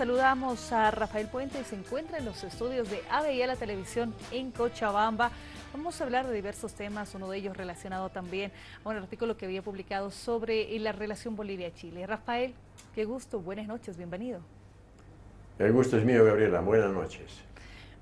Saludamos a Rafael Puente, se encuentra en los estudios de ABI La Televisión en Cochabamba. Vamos a hablar de diversos temas, uno de ellos relacionado también a un artículo que había publicado sobre la relación Bolivia-Chile. Rafael, qué gusto, buenas noches, bienvenido. El gusto es mío, Gabriela. Buenas noches.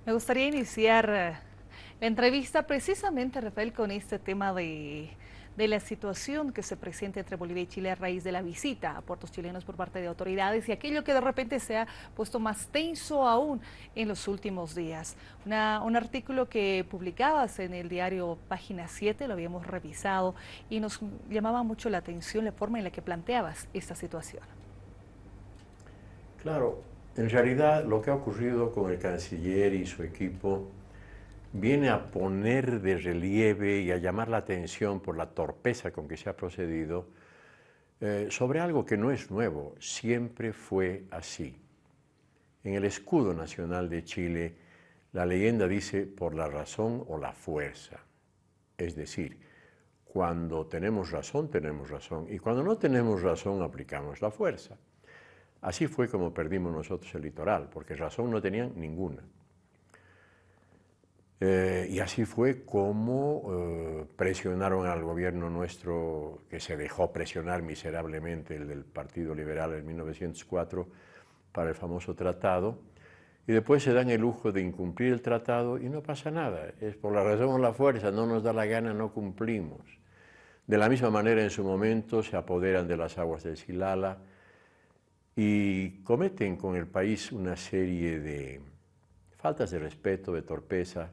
Me gustaría iniciar la entrevista precisamente, Rafael, con este tema de la situación que se presenta entre Bolivia y Chile a raíz de la visita a puertos chilenos por parte de autoridades y aquello que de repente se ha puesto más tenso aún en los últimos días. Un artículo que publicabas en el diario Página 7, lo habíamos revisado y nos llamaba mucho la atención la forma en la que planteabas esta situación. Claro, en realidad lo que ha ocurrido con el canciller y su equipo viene a poner de relieve y a llamar la atención por la torpeza con que se ha procedido sobre algo que no es nuevo, siempre fue así. En el escudo nacional de Chile, la leyenda dice por la razón o la fuerza. Es decir, cuando tenemos razón, y cuando no tenemos razón, aplicamos la fuerza. Así fue como perdimos nosotros el litoral, porque razón no tenían ninguna. Y así fue como presionaron al gobierno nuestro, que se dejó presionar miserablemente, el del Partido Liberal en 1904, para el famoso tratado, y después se dan el lujo de incumplir el tratado y no pasa nada. Es por la razón o la fuerza, no nos da la gana, no cumplimos. De la misma manera, en su momento, se apoderan de las aguas del Silala y cometen con el país una serie de faltas de respeto, de torpeza,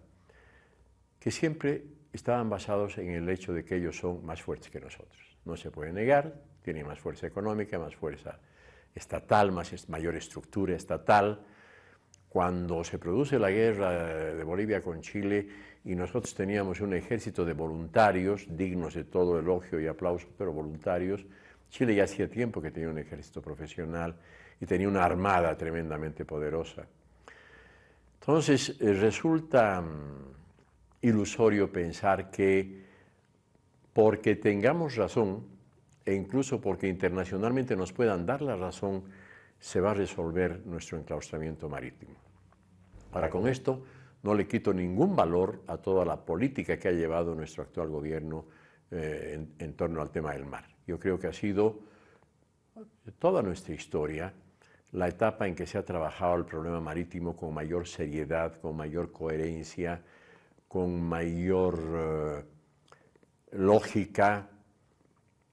que siempre estaban basados en el hecho de que ellos son más fuertes que nosotros. No se puede negar, tienen más fuerza económica, más fuerza estatal, mayor estructura estatal. Cuando se produce la guerra de Bolivia con Chile y nosotros teníamos un ejército de voluntarios, dignos de todo elogio y aplauso, pero voluntarios, Chile ya hacía tiempo que tenía un ejército profesional y tenía una armada tremendamente poderosa. Entonces resulta ilusorio pensar que porque tengamos razón, e incluso porque internacionalmente nos puedan dar la razón, se va a resolver nuestro enclaustramiento marítimo. Ahora, con esto no le quito ningún valor a toda la política que ha llevado nuestro actual gobierno en torno al tema del mar. Yo creo que ha sido toda nuestra historia la etapa en que se ha trabajado el problema marítimo con mayor seriedad, con mayor coherencia, con mayor lógica,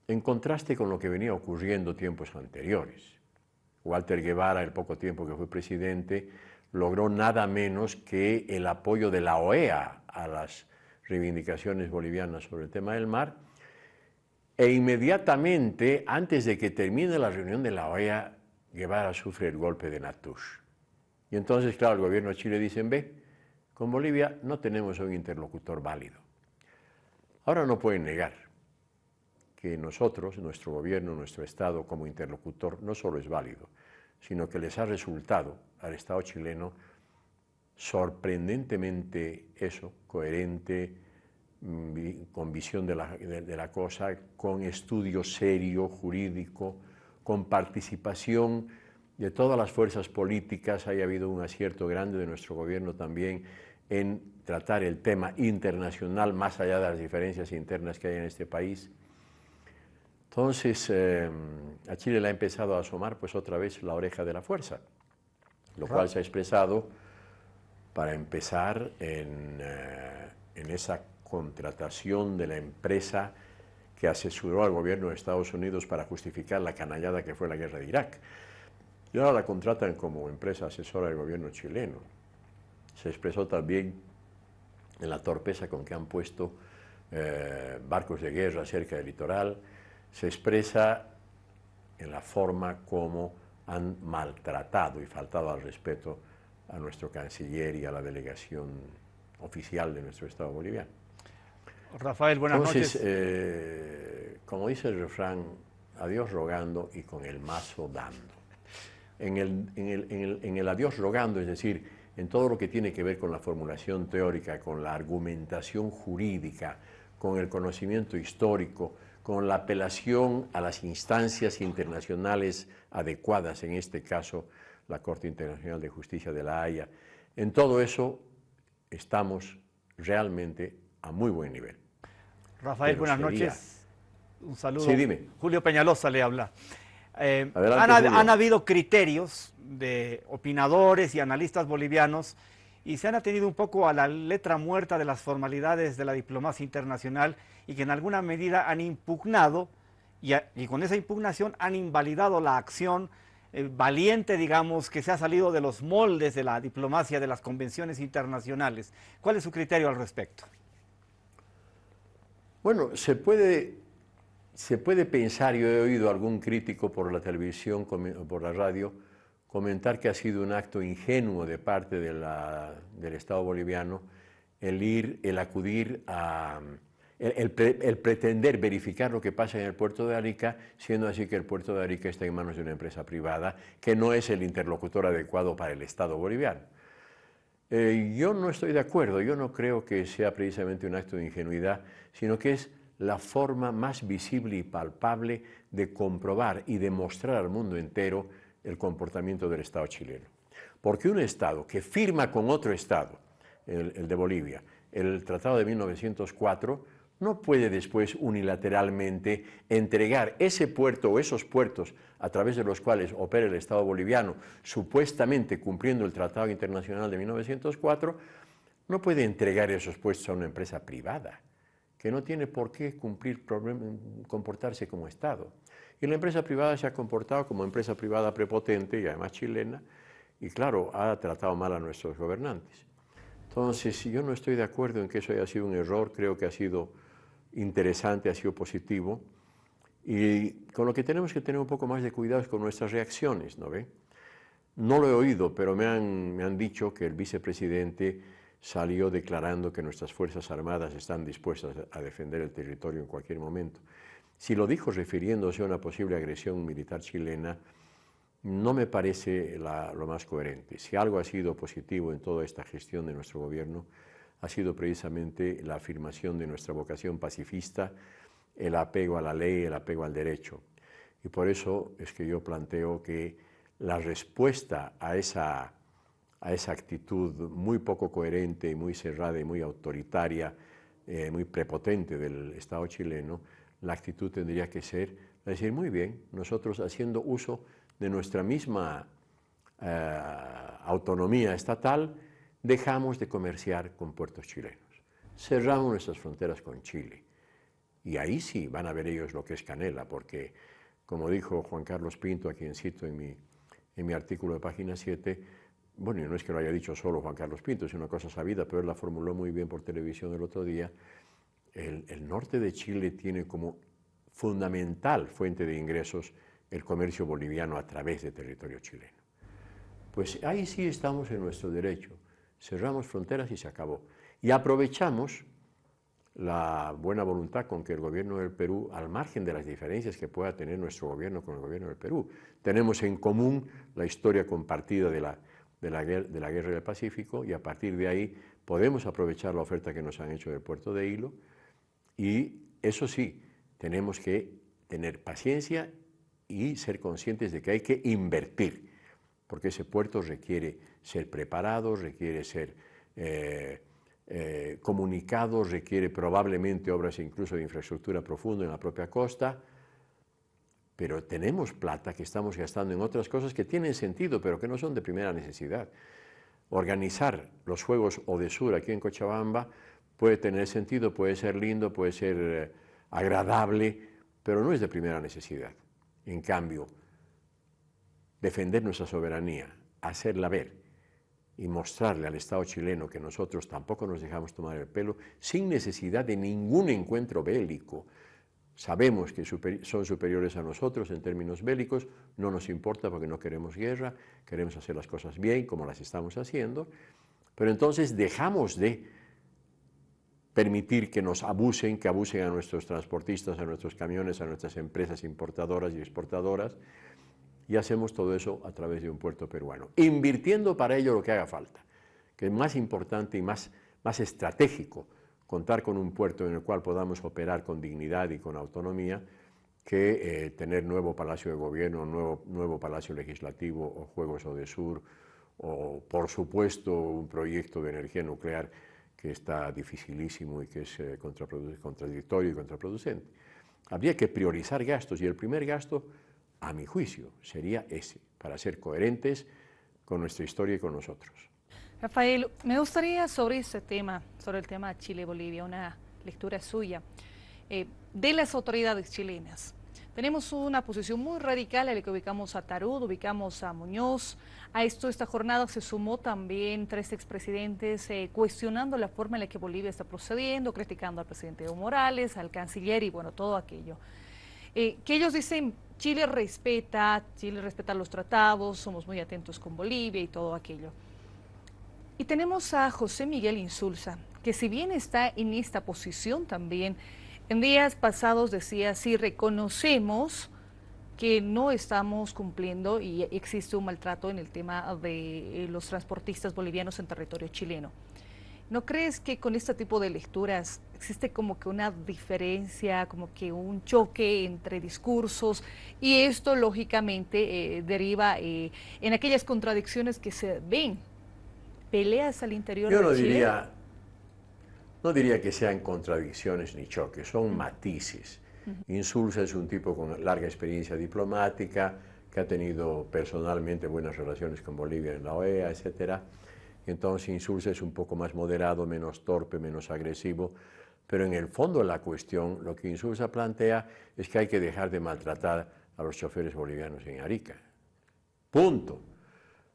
en contraste con lo que venía ocurriendo tiempos anteriores. Walter Guevara, el poco tiempo que fue presidente, logró nada menos que el apoyo de la OEA a las reivindicaciones bolivianas sobre el tema del mar, e inmediatamente, antes de que termine la reunión de la OEA, Guevara sufre el golpe de Natush. Y entonces, claro, el gobierno de Chile dice, ve, con Bolivia no tenemos un interlocutor válido. Ahora no pueden negar que nosotros, nuestro gobierno, nuestro Estado como interlocutor, no solo es válido, sino que les ha resultado al Estado chileno sorprendentemente coherente, con visión de la cosa, con estudio serio, jurídico, con participación de todas las fuerzas políticas. Haya habido un acierto grande de nuestro gobierno también en tratar el tema internacional más allá de las diferencias internas que hay en este país. Entonces, a Chile le ha empezado a asomar pues otra vez la oreja de la fuerza, lo cual se ha expresado para empezar en esa contratación de la empresa que asesoró al gobierno de Estados Unidos para justificar la canallada que fue la guerra de Irak. Y ahora la contratan como empresa asesora del gobierno chileno. Se expresó también en la torpeza con que han puesto barcos de guerra cerca del litoral. Se expresa en la forma como han maltratado y faltado al respeto a nuestro canciller y a la delegación oficial de nuestro Estado boliviano. Rafael, buenas noches. Como dice el refrán, a Dios rogando y con el mazo dando. En el a Dios rogando, es decir, en todo lo que tiene que ver con la formulación teórica, con la argumentación jurídica, con el conocimiento histórico, con la apelación a las instancias internacionales adecuadas, en este caso la Corte Internacional de Justicia de La Haya. En todo eso estamos realmente a muy buen nivel. Rafael, buenas noches. Un saludo. Sí, dime. Julio Peñalosa le habla. Adelante, Julio. Han habido criterios de opinadores y analistas bolivianos y se han atenido un poco a la letra muerta de las formalidades de la diplomacia internacional y que en alguna medida han impugnado y con esa impugnación han invalidado la acción valiente, digamos, que se ha salido de los moldes de la diplomacia de las convenciones internacionales. ¿Cuál es su criterio al respecto? Bueno, se puede pensar, yo he oído a algún crítico por la televisión o por la radio comentar que ha sido un acto ingenuo de parte del Estado boliviano el acudir a... El pretender verificar lo que pasa en el puerto de Arica, siendo así que el puerto de Arica está en manos de una empresa privada que no es el interlocutor adecuado para el Estado boliviano. Yo no estoy de acuerdo, yo no creo que sea precisamente un acto de ingenuidad, sino que es la forma más visible y palpable de comprobar y demostrar al mundo entero el comportamiento del Estado chileno. Porque un Estado que firma con otro Estado, el de Bolivia, el Tratado de 1904, no puede después unilateralmente entregar ese puerto o esos puertos a través de los cuales opera el Estado boliviano, supuestamente cumpliendo el Tratado Internacional de 1904, no puede entregar esos puestos a una empresa privada, que no tiene por qué comportarse como Estado. Y la empresa privada se ha comportado como empresa privada prepotente y además chilena, y claro, ha tratado mal a nuestros gobernantes. Entonces, yo no estoy de acuerdo en que eso haya sido un error, creo que ha sido interesante, ha sido positivo, y con lo que tenemos que tener un poco más de cuidado es con nuestras reacciones, ¿no ve? No lo he oído, pero me han dicho que el vicepresidente salió declarando que nuestras Fuerzas Armadas están dispuestas a defender el territorio en cualquier momento. Si lo dijo refiriéndose a una posible agresión militar chilena, no me parece lo más coherente. Si algo ha sido positivo en toda esta gestión de nuestro gobierno, ha sido precisamente la afirmación de nuestra vocación pacifista, el apego a la ley, el apego al derecho. Y por eso es que yo planteo que la respuesta a esa actitud muy poco coherente, y muy cerrada y muy autoritaria, muy prepotente del Estado chileno, la actitud tendría que ser decir, muy bien, nosotros haciendo uso de nuestra misma autonomía estatal, dejamos de comerciar con puertos chilenos. Cerramos nuestras fronteras con Chile. Y ahí sí van a ver ellos lo que es canela, porque, como dijo Juan Carlos Pinto, a quien cito en mi artículo de página 7, bueno, y no es que lo haya dicho solo Juan Carlos Pinto, es una cosa sabida, pero él la formuló muy bien por televisión el otro día, el norte de Chile tiene como fundamental fuente de ingresos el comercio boliviano a través de territorio chileno. Pues ahí sí estamos en nuestro derecho, cerramos fronteras y se acabó. Y aprovechamos la buena voluntad con que el gobierno del Perú, al margen de las diferencias que pueda tener nuestro gobierno con el gobierno del Perú, tenemos en común la historia compartida de la guerra del Pacífico y a partir de ahí podemos aprovechar la oferta que nos han hecho del puerto de Hilo y eso sí, tenemos que tener paciencia y ser conscientes de que hay que invertir, porque ese puerto requiere ser preparado, requiere ser comunicado, requiere probablemente obras incluso de infraestructura profunda en la propia costa, pero tenemos plata que estamos gastando en otras cosas que tienen sentido, pero que no son de primera necesidad. Organizar los Juegos Odesur aquí en Cochabamba puede tener sentido, puede ser lindo, puede ser agradable, pero no es de primera necesidad. En cambio, defender nuestra soberanía, hacerla ver y mostrarle al Estado chileno que nosotros tampoco nos dejamos tomar el pelo, sin necesidad de ningún encuentro bélico. Sabemos que son superiores a nosotros en términos bélicos, no nos importa porque no queremos guerra, queremos hacer las cosas bien como las estamos haciendo, pero entonces dejamos de permitir que nos abusen, que abusen a nuestros transportistas, a nuestros camiones, a nuestras empresas importadoras y exportadoras, y hacemos todo eso a través de un puerto peruano, invirtiendo para ello lo que haga falta, que es más importante y más estratégico contar con un puerto en el cual podamos operar con dignidad y con autonomía que tener nuevo Palacio de Gobierno, nuevo Palacio Legislativo o Juegos Odesur, o por supuesto un proyecto de energía nuclear que está dificilísimo y que es contradictorio y contraproducente. Habría que priorizar gastos y el primer gasto, a mi juicio, sería ese, para ser coherentes con nuestra historia y con nosotros. Rafael, me gustaría sobre ese tema, sobre el tema Chile-Bolivia, una lectura suya, de las autoridades chilenas. Tenemos una posición muy radical en la que ubicamos a Tarud, ubicamos a Muñoz. A esta jornada se sumó también 3 expresidentes cuestionando la forma en la que Bolivia está procediendo, criticando al presidente Evo Morales, al canciller y bueno, todo aquello. Que ellos dicen, Chile respeta los tratados, somos muy atentos con Bolivia y todo aquello. Y tenemos a José Miguel Insulza, que si bien está en esta posición también, en días pasados decía, sí, reconocemos que no estamos cumpliendo y existe un maltrato en el tema de los transportistas bolivianos en territorio chileno. ¿No crees que con este tipo de lecturas existe como que una diferencia, como que un choque entre discursos y esto lógicamente deriva en aquellas contradicciones que se ven, peleas al interior Yo de Chile? no diría que sean contradicciones ni choques, son matices. Insulza es un tipo con larga experiencia diplomática, que ha tenido personalmente buenas relaciones con Bolivia en la OEA, etc. Entonces Insulza es un poco más moderado, menos torpe, menos agresivo, pero en el fondo de la cuestión lo que Insulza plantea es que hay que dejar de maltratar a los choferes bolivianos en Arica. Punto.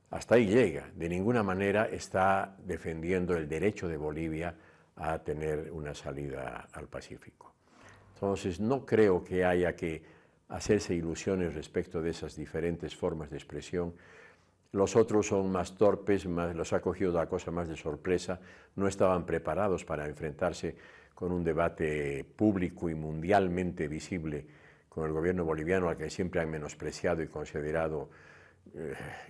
Hasta ahí llega. De ninguna manera está defendiendo el derecho de Bolivia a tener una salida al Pacífico. Entonces, no creo que haya que hacerse ilusiones respecto de esas diferentes formas de expresión. Los otros son más torpes, los ha cogido la cosa más de sorpresa, no estaban preparados para enfrentarse con un debate público y mundialmente visible con el gobierno boliviano, al que siempre han menospreciado y considerado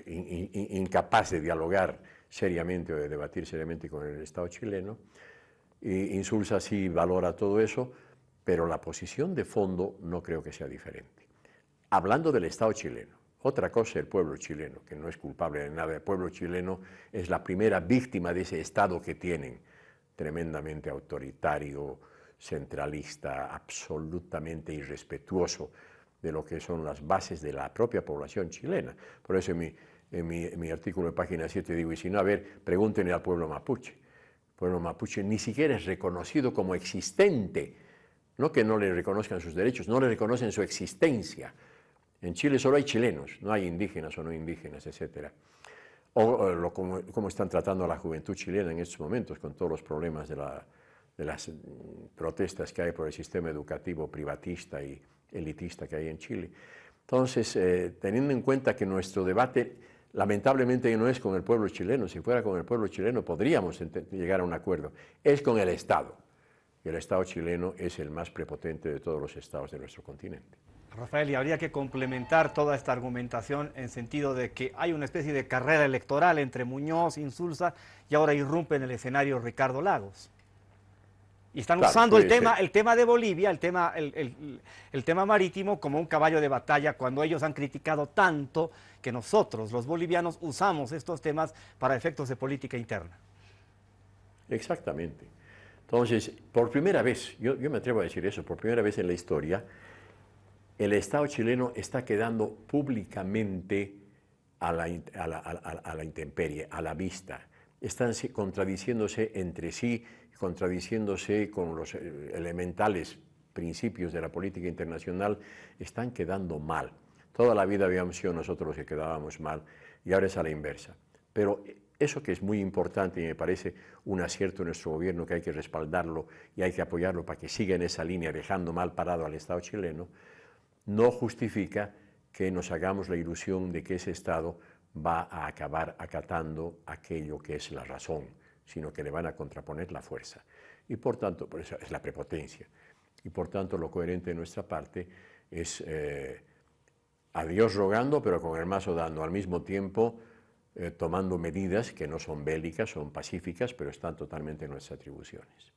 incapaz de dialogar seriamente o de debatir seriamente con el Estado chileno. Insulza sí valora todo eso, pero la posición de fondo no creo que sea diferente. Hablando del Estado chileno, otra cosa el pueblo chileno, que no es culpable de nada, el pueblo chileno es la primera víctima de ese Estado que tienen, tremendamente autoritario, centralista, absolutamente irrespetuoso de lo que son las bases de la propia población chilena. Por eso en mi artículo de página 7 digo, y si no, a ver, pregúntenle al pueblo mapuche. El pueblo mapuche ni siquiera es reconocido como existente, no que no le reconozcan sus derechos, no le reconocen su existencia. En Chile solo hay chilenos, no hay indígenas o no indígenas, etc. Cómo están tratando a la juventud chilena en estos momentos, con todos los problemas de las protestas que hay por el sistema educativo privatista y elitista que hay en Chile. Entonces, teniendo en cuenta que nuestro debate lamentablemente no es con el pueblo chileno, si fuera con el pueblo chileno podríamos llegar a un acuerdo, es con el Estado. Y el Estado chileno es el más prepotente de todos los estados de nuestro continente. Rafael, y habría que complementar toda esta argumentación en sentido de que hay una especie de carrera electoral entre Muñoz, Insulza y ahora irrumpe en el escenario Ricardo Lagos. Y están usando el tema de Bolivia, el tema marítimo como un caballo de batalla cuando ellos han criticado tanto que nosotros, los bolivianos, usamos estos temas para efectos de política interna. Exactamente. Entonces, por primera vez, yo me atrevo a decir eso, por primera vez en la historia, el Estado chileno está quedando públicamente a la intemperie, a la vista. Están contradiciéndose entre sí, contradiciéndose con los elementales principios de la política internacional, están quedando mal. Toda la vida habíamos sido nosotros los que quedábamos mal y ahora es a la inversa. Pero eso que es muy importante y me parece un acierto en nuestro gobierno, que hay que respaldarlo y hay que apoyarlo para que siga en esa línea, dejando mal parado al Estado chileno, no justifica que nos hagamos la ilusión de que ese Estado va a acabar acatando aquello que es la razón, sino que le van a contraponer la fuerza. Y por tanto, por eso es la prepotencia. Y por tanto, lo coherente de nuestra parte es a Dios rogando, pero con el mazo dando, al mismo tiempo tomando medidas que no son bélicas, son pacíficas, pero están totalmente en nuestras atribuciones.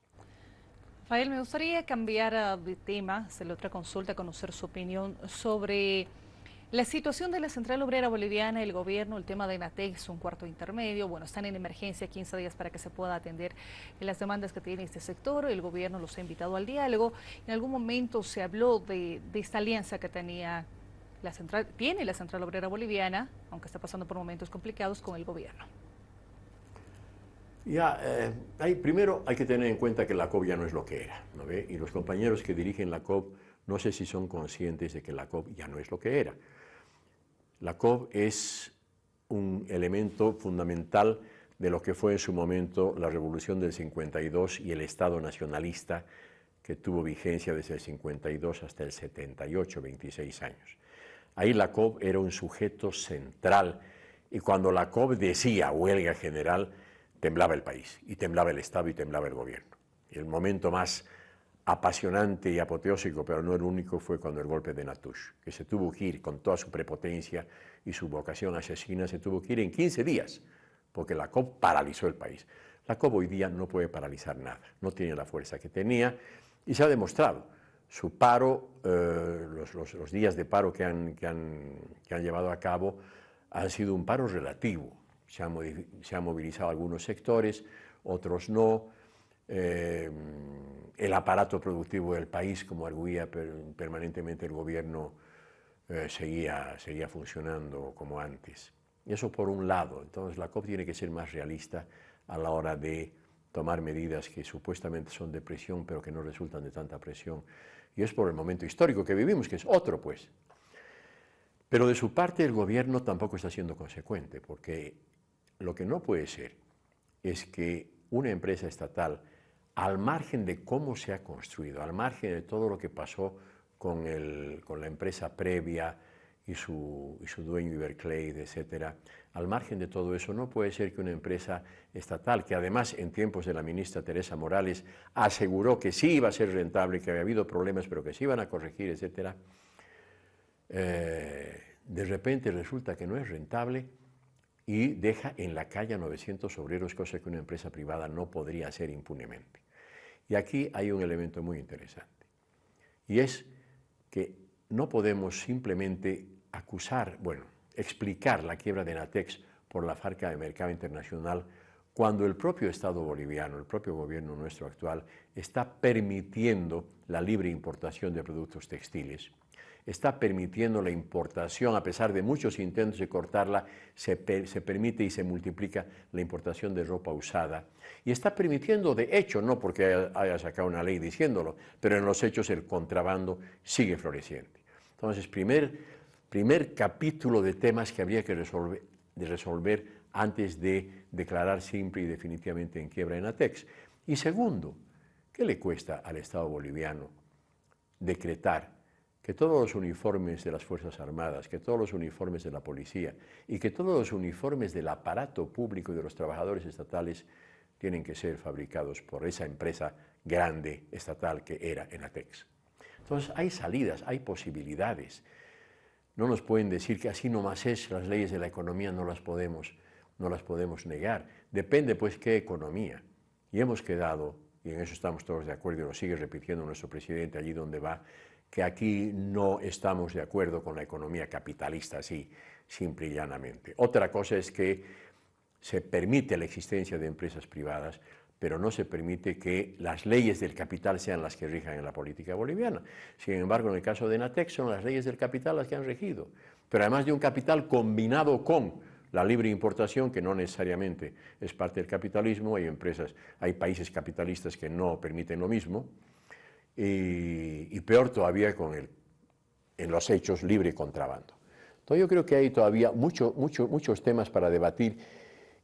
Rafael, me gustaría cambiar de tema, hacerle otra consulta, conocer su opinión sobre la situación de la Central Obrera Boliviana, el gobierno, el tema de Enatex, un cuarto intermedio. Bueno, están en emergencia, 15 días para que se pueda atender las demandas que tiene este sector. El gobierno los ha invitado al diálogo. En algún momento se habló de esta alianza que tiene la Central Obrera Boliviana, aunque está pasando por momentos complicados con el gobierno. Primero hay que tener en cuenta que la COP ya no es lo que era, ¿no ve? Y los compañeros que dirigen la COP no sé si son conscientes de que la COP ya no es lo que era. La COP es un elemento fundamental de lo que fue en su momento la Revolución del 52 y el Estado nacionalista que tuvo vigencia desde el 52 hasta el 78, 26 años. Ahí la COP era un sujeto central y cuando la COP decía huelga general, temblaba el país, y temblaba el Estado y temblaba el gobierno. Y el momento más apasionante y apoteósico, pero no el único, fue cuando el golpe de Natush, que se tuvo que ir con toda su prepotencia y su vocación asesina, se tuvo que ir en 15 días, porque la COP paralizó el país. La COP hoy día no puede paralizar nada, no tiene la fuerza que tenía, y se ha demostrado. Su paro, los días de paro que han llevado a cabo, han sido un paro relativo. Se han movilizado algunos sectores, otros no. El aparato productivo del país, como arguía permanentemente el gobierno, seguía funcionando como antes. Y eso por un lado. Entonces la COP tiene que ser más realista a la hora de tomar medidas que supuestamente son de presión, pero que no resultan de tanta presión. Y es por el momento histórico que vivimos, que es otro, pues. Pero de su parte el gobierno tampoco está siendo consecuente, porque lo que no puede ser es que una empresa estatal, al margen de cómo se ha construido, al margen de todo lo que pasó con la empresa previa y su dueño Iberclade, etcétera, al margen de todo eso, no puede ser que una empresa estatal, que además en tiempos de la ministra Teresa Morales aseguró que sí iba a ser rentable, que había habido problemas, pero que se iban a corregir, etcétera, de repente resulta que no es rentable y deja en la calle a 900 obreros, cosa que una empresa privada no podría hacer impunemente. Y aquí hay un elemento muy interesante, y es que no podemos simplemente explicar la quiebra de Enatex por la falta de mercado internacional, cuando el propio Estado boliviano, el propio gobierno nuestro actual, está permitiendo la libre importación de productos textiles. Está permitiendo la importación, a pesar de muchos intentos de cortarla, se permite y se multiplica la importación de ropa usada. Y está permitiendo, de hecho, no porque haya sacado una ley diciéndolo, pero en los hechos el contrabando sigue floreciente. Entonces, primer capítulo de temas que habría que resolver antes de declarar simple y definitivamente en quiebra Enatex. Y segundo, ¿qué le cuesta al Estado boliviano decretar que todos los uniformes de las Fuerzas Armadas, que todos los uniformes de la policía y que todos los uniformes del aparato público y de los trabajadores estatales tienen que ser fabricados por esa empresa grande estatal que era Enatex? Entonces hay salidas, hay posibilidades. No nos pueden decir que así nomás es, las leyes de la economía no las podemos negar. Depende pues qué economía. Y hemos quedado, y en eso estamos todos de acuerdo y lo sigue repitiendo nuestro presidente allí donde va, que aquí no estamos de acuerdo con la economía capitalista, así, simple y llanamente. Otra cosa es que se permite la existencia de empresas privadas, pero no se permite que las leyes del capital sean las que rijan en la política boliviana. Sin embargo, en el caso de Enatex son las leyes del capital las que han regido, pero además de un capital combinado con la libre importación, que no necesariamente es parte del capitalismo. Hay países capitalistas que no permiten lo mismo, y peor todavía en los hechos libre contrabando. Entonces yo creo que hay todavía muchos temas para debatir,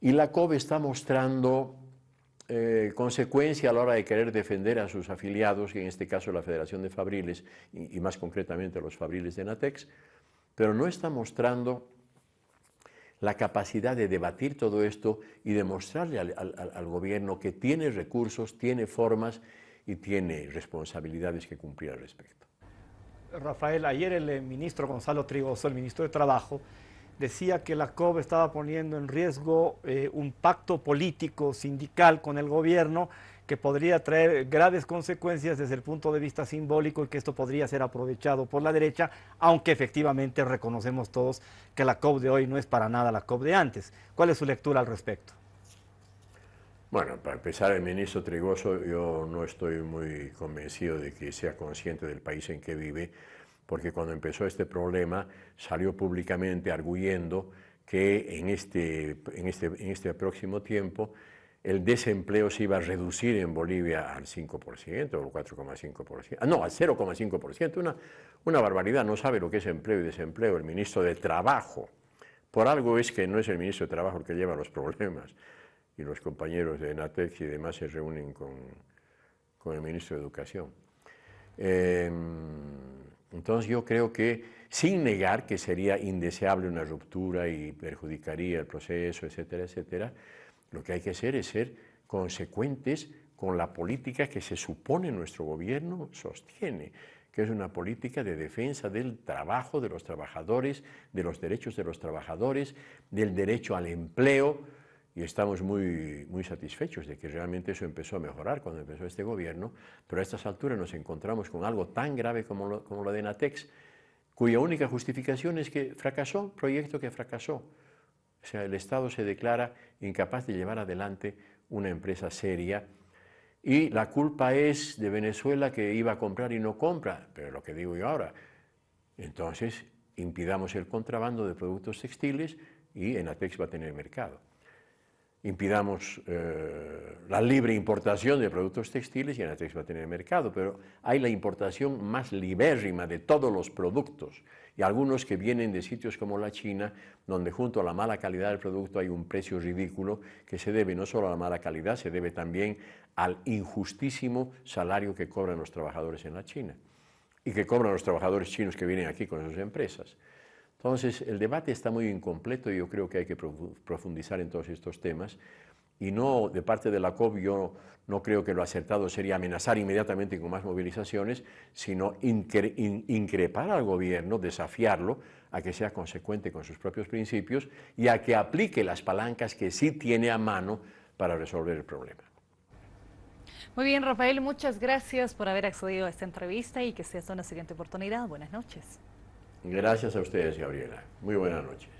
y la COP está mostrando consecuencia a la hora de querer defender a sus afiliados, y en este caso la Federación de Fabriles, y más concretamente los Fabriles de Enatex, pero no está mostrando la capacidad de debatir todo esto y demostrarle al gobierno que tiene recursos, tiene formas y tiene responsabilidades que cumplir al respecto. Rafael, ayer el ministro Gonzalo Trigoso, el ministro de Trabajo, decía que la COP estaba poniendo en riesgo un pacto político sindical con el gobierno que podría traer graves consecuencias desde el punto de vista simbólico y que esto podría ser aprovechado por la derecha, aunque efectivamente reconocemos todos que la COP de hoy no es para nada la COP de antes. ¿Cuál es su lectura al respecto? Bueno, para empezar, el ministro Trigoso, yo no estoy muy convencido de que sea consciente del país en que vive, porque cuando empezó este problema salió públicamente arguyendo que en este próximo tiempo el desempleo se iba a reducir en Bolivia al 5% o 4,5%, no, al 0,5%, una barbaridad, no sabe lo que es empleo y desempleo, el ministro de Trabajo. Por algo es que no es el ministro de Trabajo el que lleva los problemas, y los compañeros de Enatex y demás se reúnen con el ministro de Educación. Entonces yo creo que, sin negar que sería indeseable una ruptura y perjudicaría el proceso, etcétera, etcétera, lo que hay que hacer es ser consecuentes con la política que se supone nuestro gobierno sostiene, que es una política de defensa del trabajo, de los trabajadores, de los derechos de los trabajadores, del derecho al empleo, y estamos muy satisfechos de que realmente eso empezó a mejorar cuando empezó este gobierno, pero a estas alturas nos encontramos con algo tan grave como lo de Enatex, cuya única justificación es que fracasó, proyecto que fracasó. O sea, el Estado se declara incapaz de llevar adelante una empresa seria y la culpa es de Venezuela, que iba a comprar y no compra, pero lo que digo yo ahora, entonces impidamos el contrabando de productos textiles y Enatex va a tener mercado. Impidamos la libre importación de productos textiles y Enatex va a tener mercado, pero hay la importación más libérrima de todos los productos y algunos que vienen de sitios como la China, donde junto a la mala calidad del producto hay un precio ridículo que se debe no solo a la mala calidad, se debe también al injustísimo salario que cobran los trabajadores en la China y que cobran los trabajadores chinos que vienen aquí con sus empresas. Entonces, el debate está muy incompleto y yo creo que hay que profundizar en todos estos temas. Y no, de parte de la COP, yo no creo que lo acertado sería amenazar inmediatamente con más movilizaciones, sino increpar al gobierno, desafiarlo a que sea consecuente con sus propios principios y a que aplique las palancas que sí tiene a mano para resolver el problema. Muy bien, Rafael, muchas gracias por haber accedido a esta entrevista y que sea hasta una siguiente oportunidad. Buenas noches. Gracias a ustedes, Gabriela. Muy buenas noches.